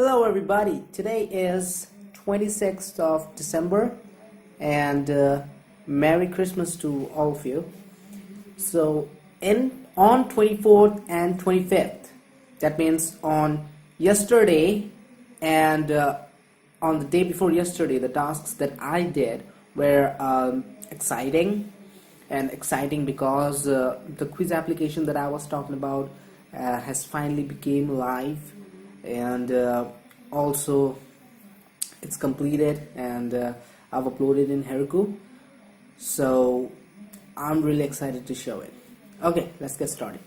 Hello everybody, today is 26th of December and Merry Christmas to all of you. So on 24th and 25th, that means on yesterday and on the day before yesterday, the tasks that I did were exciting because the quiz application that I was talking about has finally became live, and also it's completed, and I've uploaded in Heroku, so I'm really excited to show it. Okay, let's get started.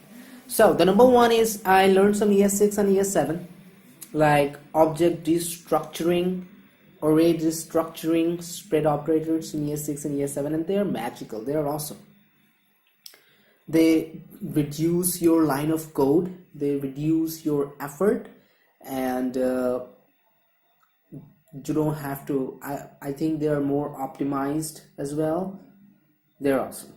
So the number one is I learned some ES6 and ES7, like object destructuring, array destructuring, spread operators in ES6 and ES7, and they are magical. They are awesome. They reduce your line of code, they reduce your effort, and you don't have to, I think they are more optimized as well. They're awesome.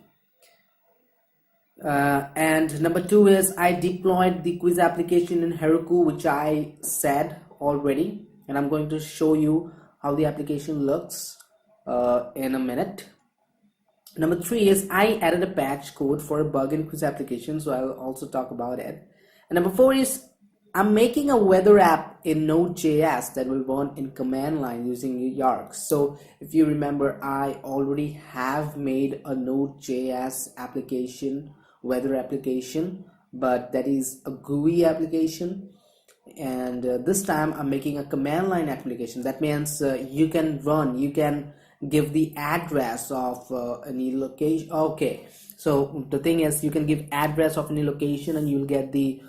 And number two is I deployed the quiz application in Heroku, which I said already, and I'm going to show you how the application looks in a minute. Number three is I added a patch code for a bug in quiz application, so I'll also talk about it. And number four is I'm making a weather app in Node.js that will run in command line using YARGS. So if you remember, I already have made a Node.js application, weather application, but that is a GUI application. And this time I'm making a command line application. That means you can give the address of any location. Okay, so the thing is, you can give address of any location and you'll get the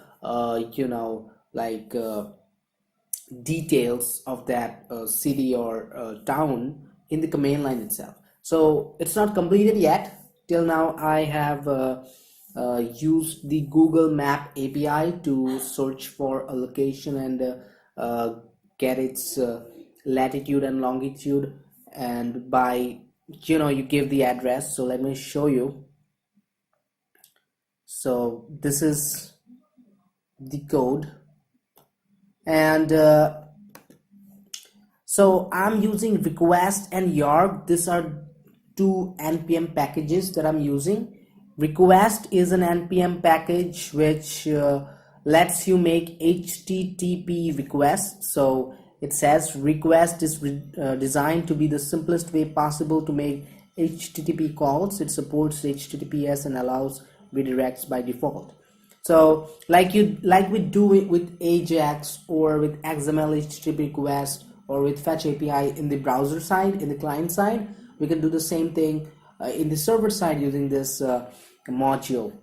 details of that city or town in the command line itself. So it's not completed yet. Till now I have used the Google Map API to search for a location and get its latitude and longitude, and by you give the address. So let me show you. So this is the code, and so I'm using request and yarg. These are two npm packages that I'm using. Request is an npm package which lets you make HTTP requests. So it says request is designed to be the simplest way possible to make HTTP calls. It supports HTTPS and allows redirects by default. So like we do it with Ajax or with XML HTTP request or with Fetch API in the browser side, in the client side, we can do the same thing in the server side using this module.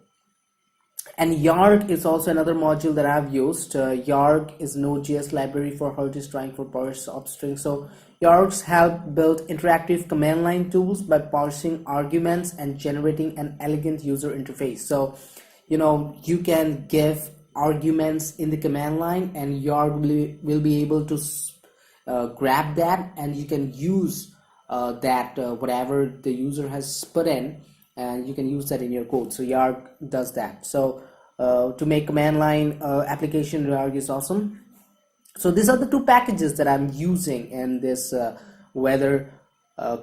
And YARG is also another module that I've used. YARG is Node.js library for hard trying for parse of strings. So YARGs help build interactive command line tools by parsing arguments and generating an elegant user interface. So you can give arguments in the command line, and YARG will be able to grab that, and you can use that whatever the user has put in, and you can use that in your code. So YARG does that. So to make command line application, YARG is awesome. So these are the two packages that I'm using in this weather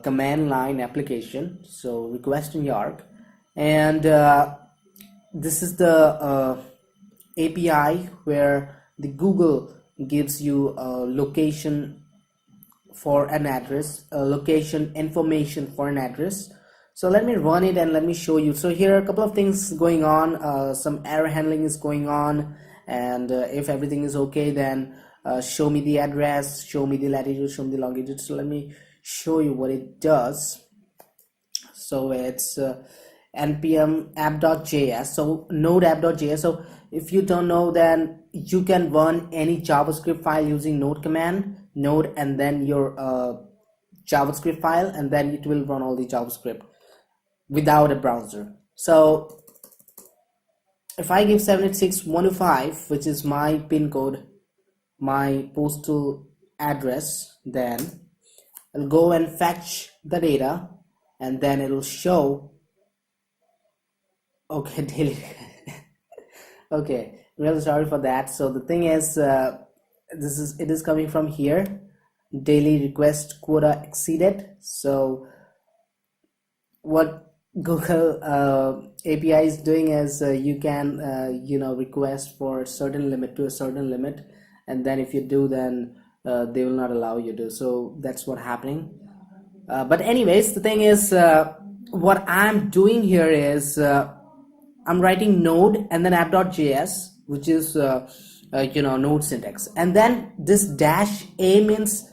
command line application. So request and YARG, and this is the API where the Google gives you a location for an address, location information for an address. So let me run it and let me show you. So here are a couple of things going on. Some error handling is going on, and if everything is okay, then show me the address, show me the latitude, show me the longitude. So let me show you what it does. So it's npm app.js, so node app.js. So if you don't know, then you can run any JavaScript file using node command, node, and then your JavaScript file, and then it will run all the JavaScript without a browser. So if I give 786.125, which is my pin code, my postal address, then I'll go and fetch the data, and then it'll show. Okay, delete. Okay, really sorry for that. So the thing is, it is coming from here, daily request quota exceeded. So what Google API is doing is you can request for a certain limit to a certain limit, and then if you do, then they will not allow you to. So that's what happening. But anyways, the thing is, what I'm doing here is I'm writing node and then app.js, which is node syntax, and then this dash a means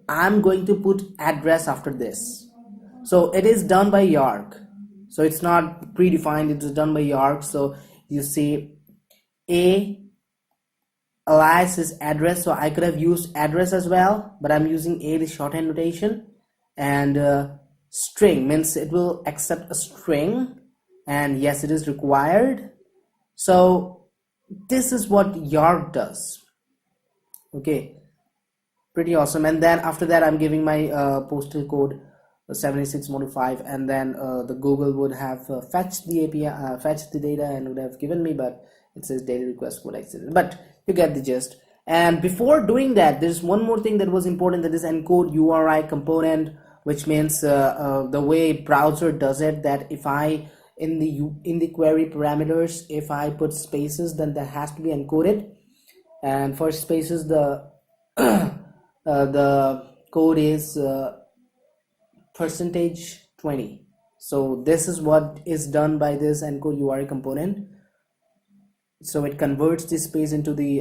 I'm going to put address after this. So it is done by YARG, so it's not predefined, it is done by YARG. So you see a alias is address, so I could have used address as well, but I'm using a, the shorthand notation. And string means it will accept a string, and yes, it is required. So this is what YARG does. Okay, pretty awesome. And then after that, I'm giving my postal code 7645, and then the Google would have fetched the API, fetched the data, and would have given me, but it says daily request quota exceeded. But you get the gist. And before doing that, there's one more thing that was important, that is encode URI component, which means the way browser does it, that if I in the query parameters, if I put spaces, then that has to be encoded. And for spaces, the the code is %20. So this is what is done by this encode URI component. So it converts this space into the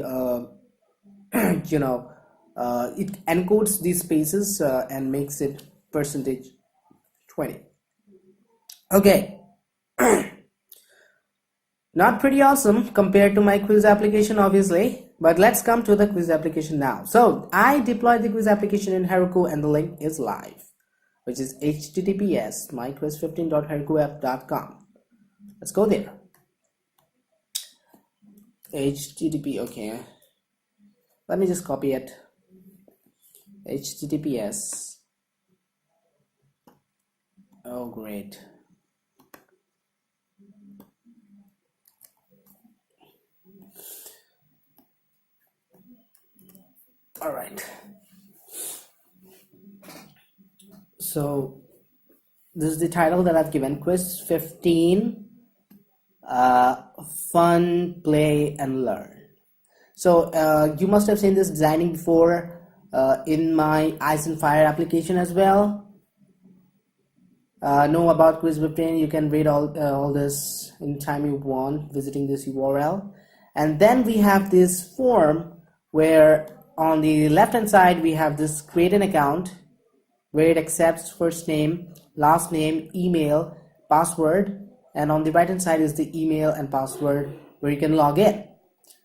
it encodes these spaces and makes it %20. Okay. Not pretty awesome compared to my quiz application, obviously, but let's come to the quiz application now. So I deployed the quiz application in Heroku, and the link is live, which is https myquiz15.herokuapp.com. Let's go there. HTTP, okay, let me just copy it. HTTPS. Oh, great. All right. So this is the title that I've given, quiz 15, fun, play, and learn. So you must have seen this designing before in my Ice and Fire application as well. Know about quiz 15, you can read all this anytime you want visiting this URL. And then we have this form where on the left hand side we have this create an account, where it accepts first name, last name, email, password, and on the right hand side is the email and password where you can log in.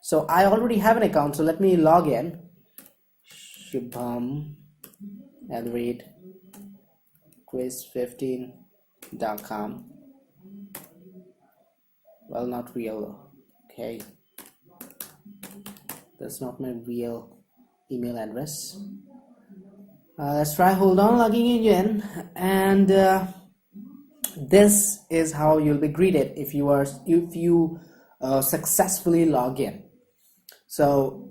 So I already have an account, so let me log in. shubham@quiz15.com. Well, not real. Okay, that's not my real email address. Let's try. Hold on, logging in, and this is how you'll be greeted if you successfully log in. So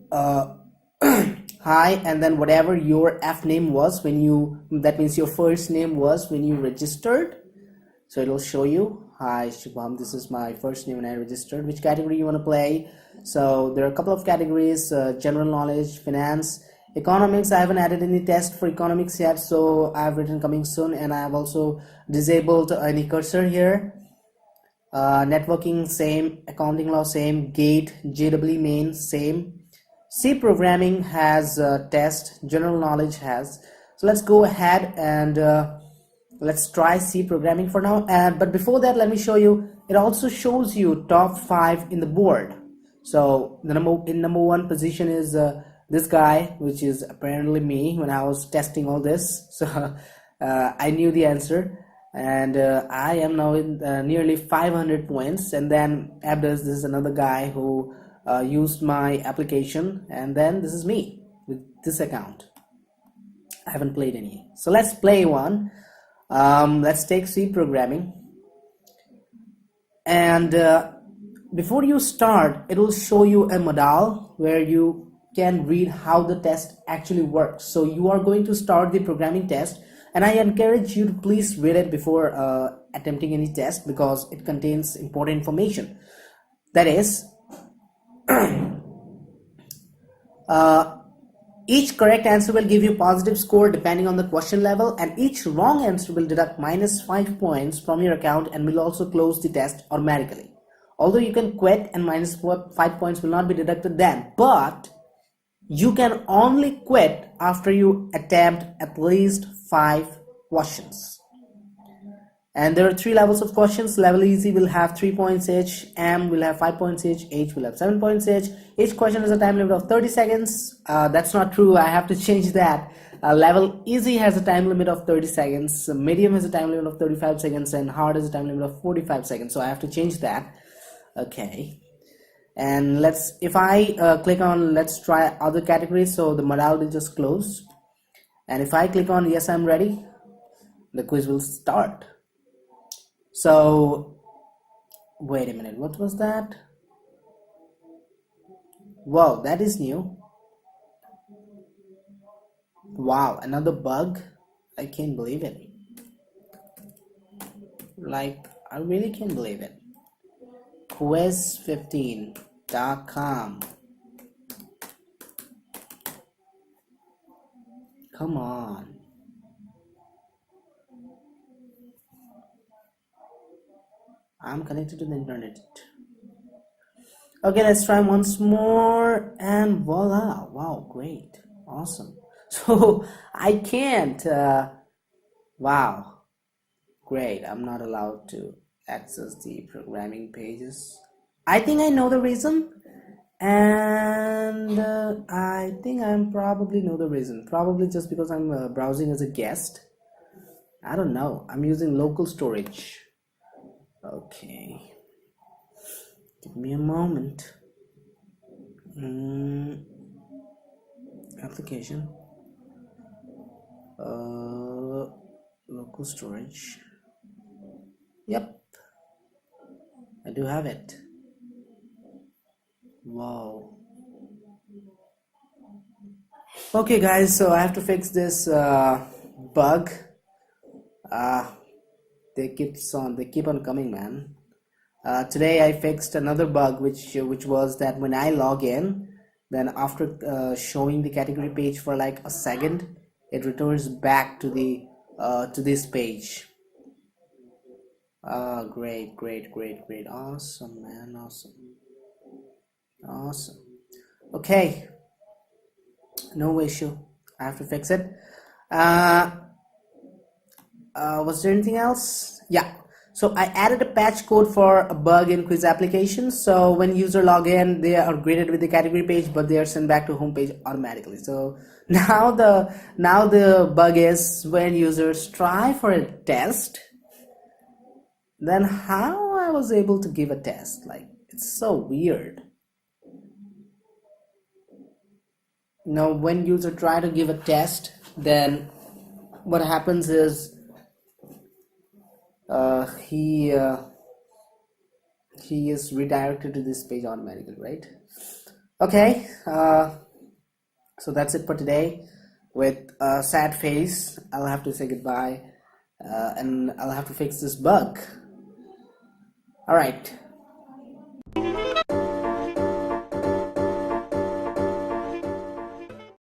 hi, and then whatever your F name was when you, that means your first name was when you registered. So it'll show you, hi Shubham, this is my first name when I registered, which category you want to play. So there are a couple of categories, general knowledge, finance, economics. I haven't added any test for economics yet, so I've written coming soon, and I have also disabled any cursor here. Networking same, accounting law same, gate, JEE main same. C programming has test, general knowledge has. So let's go ahead and let's try C programming for now. But before that, let me show you, it also shows you top 5 in the board. So the number 1 position is this guy, which is apparently me when I was testing all this. So I knew the answer, and I am now in nearly 500 points. And then Abdus, this is another guy who used my application, and then this is me with this account. I haven't played any, so let's play one. Let's take C programming, and before you start, it will show you a modal where you can read how the test actually works. So you are going to start the programming test, and I encourage you to please read it before attempting any test, because it contains important information. That is, each correct answer will give you positive score depending on the question level, and each wrong answer will deduct -5 points from your account and will also close the test automatically. Although you can quit and -5 points will not be deducted then, but you can only quit after you attempt at least 5 questions. And there are 3 levels of questions. Level easy will have 3 points each, M will have 5 points each, H will have 7 points each. Each question has a time limit of 30 seconds. That's not true, I have to change that. Level easy has a time limit of 30 seconds, medium has a time limit of 35 seconds, and hard has a time limit of 45 seconds. So I have to change that. Okay. And if I click on, let's try other categories, so the modality just closed. And if I click on yes, I'm ready, the quiz will start. So wait a minute, what was that? Wow, that is new. Wow, another bug. I can't believe it. Like, I really can't believe it. Quiz15.com. Come on. I'm connected to the internet. Okay, let's try once more, and voila. Wow, great, awesome. So I can't, wow, great, I'm not allowed to access the programming pages. I think I know the reason, and I think I'm probably know the reason. Probably just because I'm browsing as a guest. I don't know, I'm using local storage. Okay, give me a moment. Application, local storage. Yep, I do have it. Wow. Okay guys, so I have to fix this bug. They keep on coming, man. Today I fixed another bug, which was that when I log in, then after showing the category page for like a second, it returns back to the to this page. Great, awesome, man, awesome. Okay, no issue, I have to fix it. Was there anything else? Yeah, so I added a patch code for a bug in quiz application. So when user log in, they are greeted with the category page, but they are sent back to home page automatically. So now the bug is when users try for a test, then how I was able to give a test. Like, it's so weird. Now when user try to give a test, then what happens is he is redirected to this page automatically, right? Okay, so that's it for today. With a sad face, I'll have to say goodbye, and I'll have to fix this bug. All right.